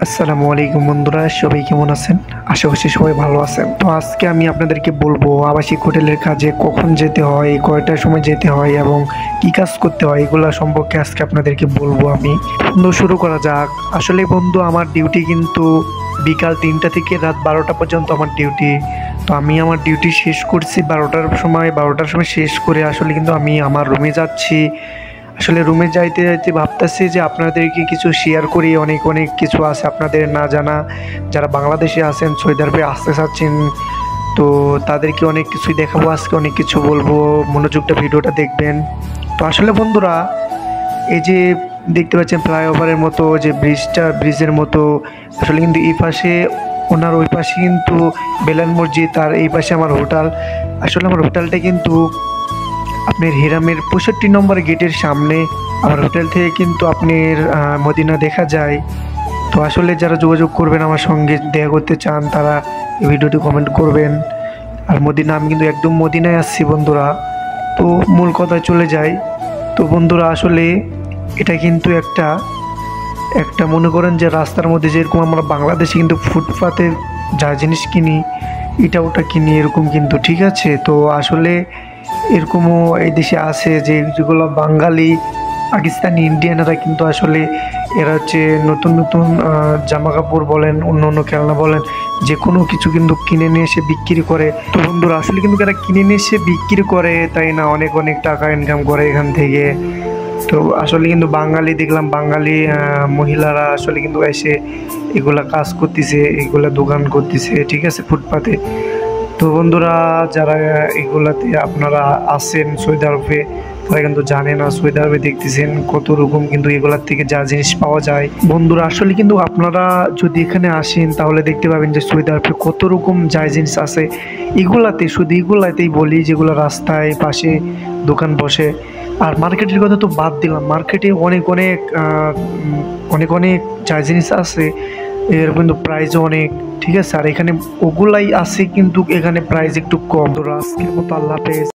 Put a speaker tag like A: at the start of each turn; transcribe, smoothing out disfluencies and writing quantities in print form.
A: আসসালামু আলাইকুম বন্ধুরা, সবাই কেমন আছেন? আশা করছি সবাই ভালো আছেন। তো আজকে আমি আপনাদেরকে বলবো আবাসিক হোটেলের কাজে কখন যেতে হয়, কয়টার সময় যেতে হয় এবং কি কাজ করতে হয়, এগুলো সম্পর্কে আজকে আপনাদেরকে বলবো আমি। বন্ধু, শুরু করা যাক। আসলে বন্ধু, আমার ডিউটি কিন্তু বিকাল 3টা থেকে রাত 12টা পর্যন্ত আমার ডিউটি। তো আমি আমার ডিউটি শেষ করছি 12টার সময় শেষ করে আসলে কিন্তু আমি আমার রুমে যাচ্ছি। আসলে রুমে যাইতে যাইতে ভাবতেছি যে আপনাদেরকে কিছু শেয়ার করি। অনেক অনেক কিছু আছে আপনাদের না জানা, যারা বাংলাদেশে আছেন, সৌদি আরবে আসতে চাচ্ছেন, তো তাদেরকে অনেক কিছুই দেখাবো আজকে, অনেক কিছু বলবো। মনোযোগটা ভিডিওটা দেখবেন। তো আসলে বন্ধুরা, এই যে দেখতে পাচ্ছেন ফ্লাইওভারের মতো যে ব্রিজের মতো, আসলে কিন্তু এই পাশে ওনার, ওই পাশে কিন্তু বেলাল মসজিদ, আর এই পাশে আমার হোটেল। আসলে আমার হোটেলটা কিন্তু আপনার হিরামের 65 নম্বর গেটের সামনে। আমার হোটেল থেকে কিন্তু আপনার মদিনা দেখা যায়। তো আসলে যারা যোগাযোগ করবেন, আমার সঙ্গে দেখা করতে চান, তারা এই ভিডিওটি কমেন্ট করবেন। আর মদিনা, আমি কিন্তু একদম মদিনায় আসছি বন্ধুরা। তো মূল কথায় চলে যাই। তো বন্ধুরা, আসলে এটা কিন্তু একটা একটা মনে করেন যে রাস্তার মধ্যে যেরকম আমরা বাংলাদেশে কিন্তু ফুটপাতে যা জিনিস কিনি, এটা ওটা কিনি, এরকম কিন্তু, ঠিক আছে? তো আসলে এরকমও এই দেশে আছে যে যেগুলো বাঙালি, পাকিস্তানি, ইন্ডিয়ানরা কিন্তু আসলে এরা হচ্ছে নতুন নতুন জামা কাপড় বলেন, অন্য অন্য খেলনা বলেন, যে কোনো কিছু কিন্তু কিনে নিয়ে এসে বিক্রি করে। তো বন্ধুরা, আসলে কিন্তু এরা কিনে নিয়ে এসে বিক্রি করে, তাই না, অনেক অনেক টাকা ইনকাম করে এখান থেকে। তো আসলে কিন্তু বাঙালি দেখলাম, বাঙালি মহিলারা আসলে কিন্তু এসে এগুলা কাজ করতেছে, এগুলা দোকান করতেছে, ঠিক আছে, ফুটপাতে। তো বন্ধুরা, যারা এগুলাতে আপনারা আছেন সৌদি আরবে, তারা কিন্তু জানে না সৌদি আরবে দেখতেছেন কত রকম কিন্তু এগুলার থেকে যা জিনিস পাওয়া যায়। বন্ধুরা, আসলে কিন্তু আপনারা যদি এখানে আসেন তাহলে দেখতে পাবেন যে সৌদি আরবে কত রকম যা জিনিস আছে এগুলাতে, শুধু এগুলাতেই বলি, যেগুলো রাস্তায় পাশে দোকান বসে। আর মার্কেটের কথা তো বাদ দিলাম, মার্কেটে অনেক অনেক অনেক অনেক যা জিনিস আছে, এর কিন্তু প্রাইসও অনেক, ঠিক আছে। আর এখানে ওগুলাই আছে কিন্তু এখানে প্রাইস একটু কম। তো আজকের মতো আল্লাহ হাফেজ।